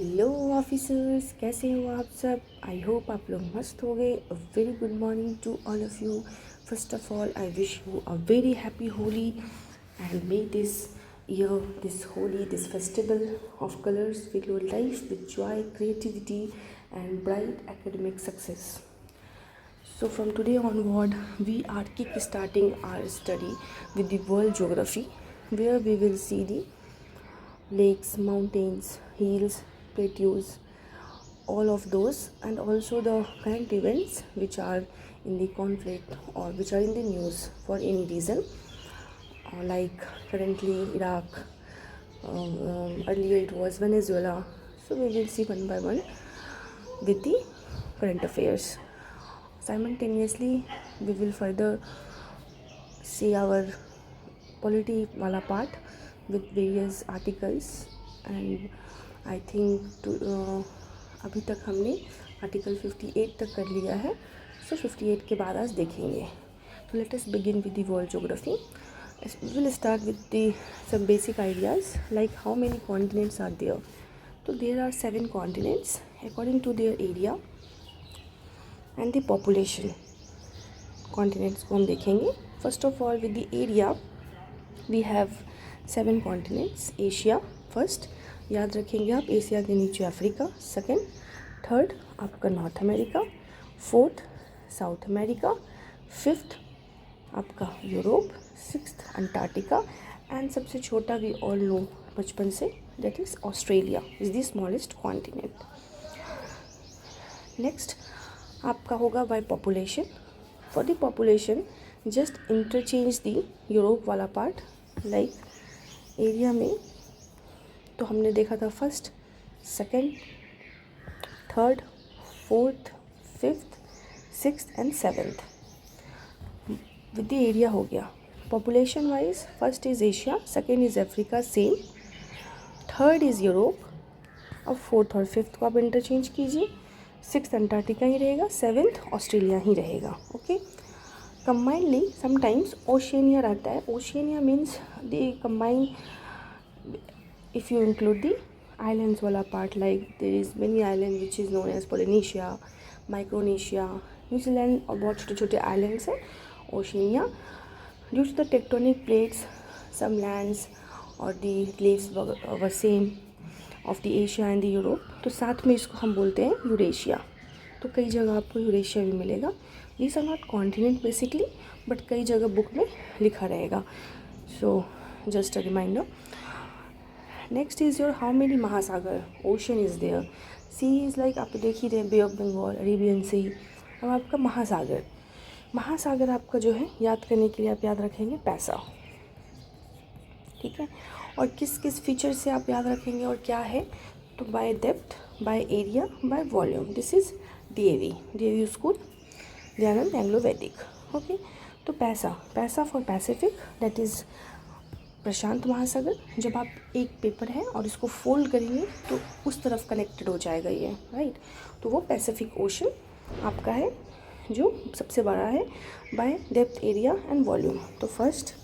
Hello officers, कैसे हो आप सब। आई होप आप लोग मस्त हो गए। A very good morning to all of you. First of all I wish you a very happy Holi and may this year, this holy, this festival of colors fill your life with joy, creativity and bright academic success. So from today onward we are kick starting our study with the world geography, where we will see the lakes, mountains, hills, plateaus, all of those, and also the current events which are in the conflict or which are in the news for any reason, like currently Iraq, earlier it was Venezuela. So we will see one by one with the current affairs. Simultaneously, we will further see our polity wala part with various articles, and I think अभी तक हमने article 58 तक कर लिया है. सो 58 के बाद आज देखेंगे. तो let us begin with the world geography. We will start with the some basic ideas like how many continents are there. तो there are 7 continents according to their area and the population. Continents को हम देखेंगे. First of all with the area we have 7 continents. Asia first, याद रखेंगे आप. Asia के नीचे Africa second. Third आपका North America. Fourth South America. Fifth आपका यूरोप. Sixth Antarctica. एंड सबसे छोटा वी ऑल नो बचपन से, that is Australia is the smallest continent. Next आपका होगा by population. For the population just interchange the Europe वाला part. Like area में तो हमने देखा था first, second, third, fourth, fifth, sixth and seventh. With the area हो गया. Population wise first is Asia, second is Africa same, third is Europe. अब fourth और फिफ्थ को आप इंटरचेंज कीजिए. सिक्स्थ अंटार्कटिका ही रहेगा, सेवेंथ ऑस्ट्रेलिया ही रहेगा. ओके. कंबाइनली समटाइम्स ओशियनिया रहता है. Oceania means the combine if you include the islands wala part, like there is many island which is known as Polynesia, Micronesia, New Zealand और बहुत छोटे छोटे islands हैं. Oceania, due to the tectonic plates, some lands और the reliefs were same of the Asia and the Europe, तो साथ में इसको हम बोलते हैं यूरेशिया. तो कई जगह आपको यूरेशिया भी मिलेगा. These are not continent basically, but कई जगह बुक में लिखा रहेगा. So just a reminder. Next is your how many महासागर. Ocean is there. Sea is like आप देख ही रहे, Bay of Bengal, Arabian sea. अब आपका महासागर. महासागर आपका जो है याद करने के लिए आप याद रखेंगे पैसा. ठीक है. और किस किस फीचर से आप याद रखेंगे और क्या है, तो by depth, by area, by volume. This is DAV school, Dayanand Anglo Vedic. Okay. तो पैसा for Pacific, that is Prashant Mahasagar. जब आप एक पेपर है और इसको फोल्ड करेंगे तो उस तरफ कनेक्टेड हो जाएगा ये, राइट. तो वो पैसिफिक ओशन आपका है जो सबसे बड़ा है by depth, area and volume. तो फर्स्ट.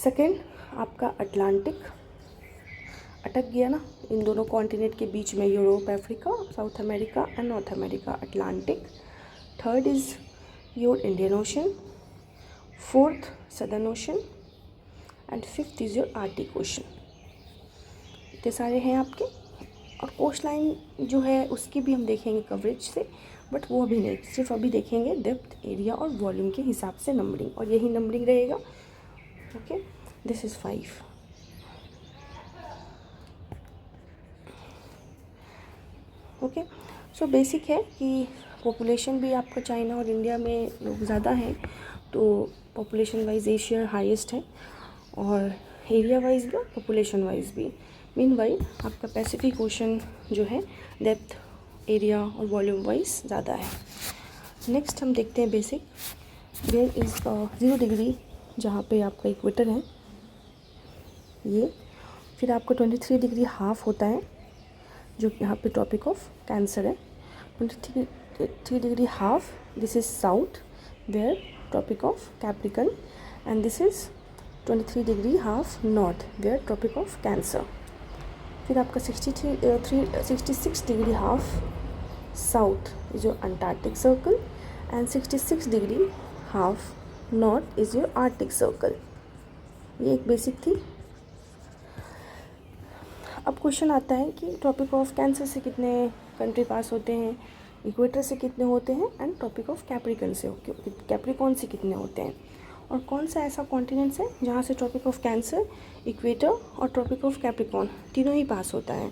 सेकंड आपका अटलांटिक. अटक गया ना इन दोनों कॉन्टिनेंट के बीच में, Europe, Africa, South America and North America, Atlantic. Third is your Indian Ocean. Fourth Southern Ocean and fifth is your Arctic Ocean. इतने सारे हैं आपके. और कोस्ट लाइन जो है उसकी भी हम देखेंगे कवरेज से, बट वो अभी नहीं. सिर्फ अभी देखेंगे डेप्थ, एरिया और वॉल्यूम के हिसाब से नंबरिंग, और यही नंबरिंग रहेगा. Okay. This is 5. Okay. So basic है कि पॉपुलेशन भी आपका चाइना और इंडिया में लोग ज़्यादा हैं, तो पॉपुलेशन वाइज एशिया हाईएस्ट है, और एरिया वाइज भी, पॉपुलेशन वाइज भी. मीनवाइल आपका पैसिफिक ओशन जो है डेप्थ, एरिया और वॉल्यूम वाइज ज़्यादा है. नेक्स्ट हम देखते हैं बेसिक. वेयर इज़ 0 डिग्री, जहाँ पे आपका इक्वेटर है ये. फिर आपका 23 डिग्री हाफ होता है, जो यहाँ पे टॉपिक ऑफ कैंसर है. 23 degree half, this is south, where Tropic of Capricorn. And this is 23 degree half north, where Tropic of Cancer. फिर आपका 66 degree half south is your Antarctic Circle and 66 degree half north is your Arctic Circle. ये एक basic थी। अब question आता है कि tropic of Cancer से कितने कंट्री पास होते हैं, इक्वेटर से कितने होते हैं, एंड ट्रॉपिक ऑफ कैप्रिकॉन से कितने होते हैं, और कौन सा ऐसा कॉन्टिनेंट्स है जहाँ से ट्रॉपिक ऑफ कैंसर, इक्वेटर और ट्रॉपिक ऑफ कैप्रिकॉन तीनों ही पास होता है।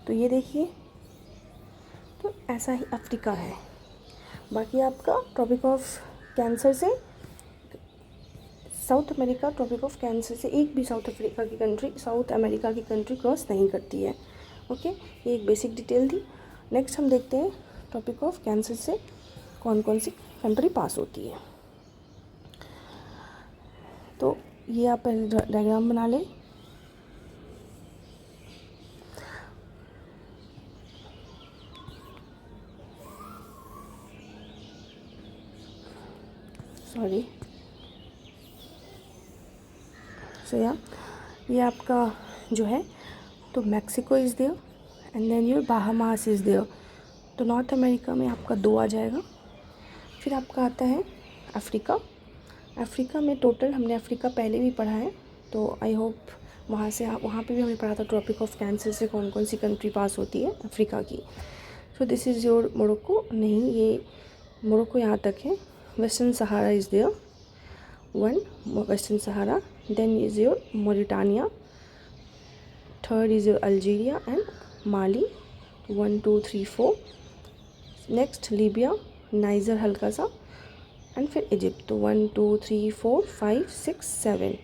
तो ये देखिए, तो ऐसा ही अफ्रीका है। बाकी आपका ट्रॉपिक ऑफ कैंसर से South America, Tropic of Cancer से एक भी साउथ अमेरिका की कंट्री क्रॉस नहीं करती है। ओके, ये एक बेसिक डिटेल थी। नेक्स्ट हम देखते हैं ट्रॉपिक ऑफ कैंसर से कौन कौन सी कंट्री पास होती है। तो ये आप पहले डायग्राम बना लें। सॉरी, सो ये आपका जो है, तो Mexico is there and then your Bahamas is there. तो नॉर्थ अमेरिका में आपका 2 आ जाएगा। फिर आपका आता है अफ्रीका। अफ्रीका में टोटल, हमने अफ्रीका पहले भी पढ़ा है, तो आई होप वहाँ पे भी हमने पढ़ा था ट्रॉपिक ऑफ कैंसर से कौन कौन सी कंट्री पास होती है अफ्रीका की। So this is your Morocco, नहीं ये मोरक्को यहाँ तक है। Western Sahara is there, 1 Western Sahara, then is your Mauritania, 3rd is your Algeria and Mali, 1 2 3 4। Next Libya, Niger हल्का सा, एंड फिर इजिप्ट। तो 1 2 3 4 5 6 7,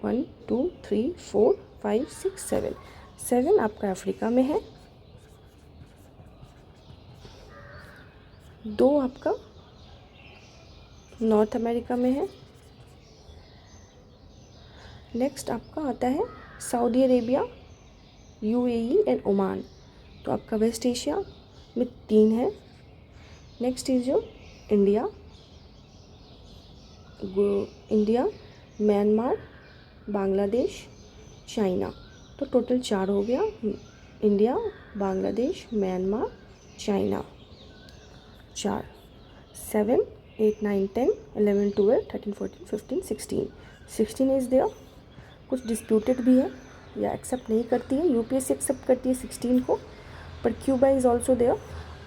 1 2 3 4 5 6 7, 7 आपका अफ्रीका में है, 2 आपका नॉर्थ अमेरिका में है। नेक्स्ट आपका आता है Saudi Arabia, UAE and Oman. तो आपका वेस्ट एशिया में 3 है। नेक्स्ट इज जो इंडिया, म्यांमार, बांग्लादेश, चाइना। तो टोटल 4 हो गया, India, Bangladesh, Myanmar, China, 4। 7 8 9 10 11 12 13 14 15 16, 16 is there. कुछ डिस्प्यूटेड भी है या एक्सेप्ट नहीं करती है, यूपीएससी एक्सेप्ट करती है 16 को, पर क्यूबा इज़ ऑल्सो देयर,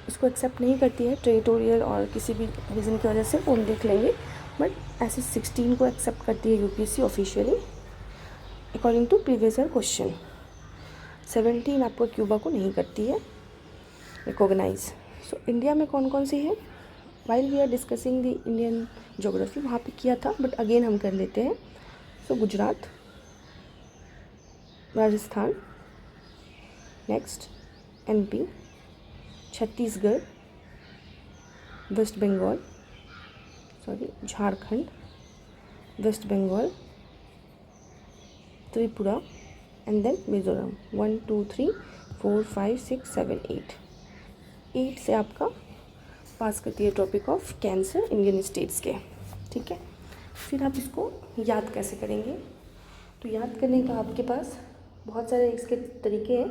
इसको एक्सेप्ट नहीं करती है टेरिटोरियल और किसी भी रीज़न की वजह से, वो हम देख लेंगे। बट ऐसे 16 को एक्सेप्ट करती है UPSC officially according to previous year question. 17 आपको क्यूबा को नहीं करती है रिकॉग्नाइज। सो इंडिया में कौन कौन सी है, while we are discussing the Indian geography, वहाँ पे किया था बट अगेन हम कर लेते हैं। So Gujarat, Rajasthan, next MP, Chhattisgarh, West Bengal, Jharkhand, West Bengal, Tripura and then Mizoram. 1 2 3 4 5 6 7 8, 8 से आपका पास करती है topic of cancer Indian states के। ठीक है, फिर आप इसको याद कैसे करेंगे, तो याद करने का आपके पास बहुत सारे इसके तरीके हैं,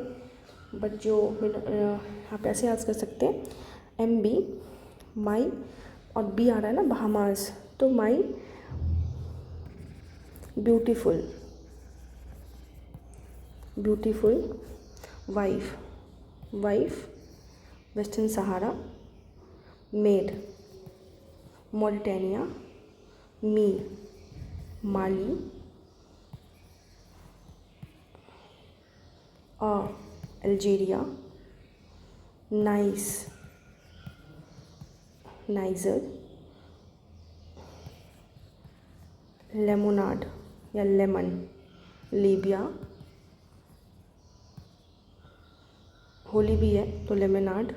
बट जो आप ऐसे याद कर सकते हैं, MB माई, और बी आ रहा है ना बहामास, तो my beautiful wife, Western Sahara, made, Mauritania, me, Mali, Algeria, Niger, lemonade या लेमन, लीबिया, होली भी है तो लेमनाड,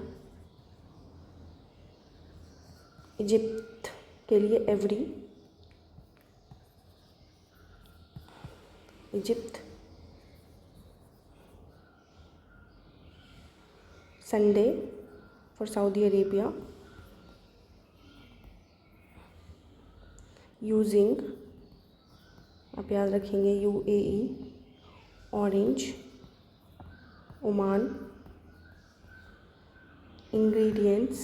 इजिप्ट के लिए every, Egypt, Sunday for Saudi Arabia, using आप याद रखेंगे UAE, orange Oman, ingredients,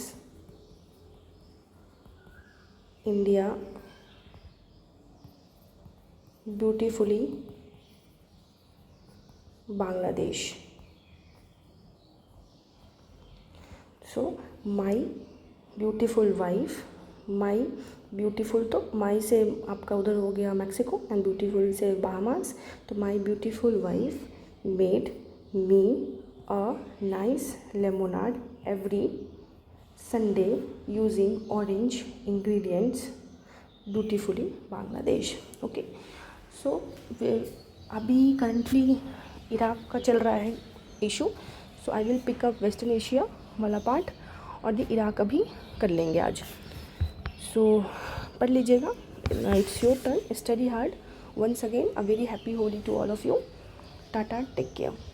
India, beautifully, Bangladesh. So my beautiful wife, my beautiful तो माई से आपका उधर हो गया मैक्सिको एंड ब्यूटीफुल से बहामास। तो my beautiful wife made me a nice lemonade every Sunday using orange ingredients, beautifully Bangladesh. Okay, so अभी currently Iraq का चल रहा है issue, so I will pick up western Asia वाला पार्ट और ये इराक अभी कर लेंगे आज। सो पढ़ लीजिएगा, it's your turn, study hard. Once again a very happy Holi to all of you. Tata, take care.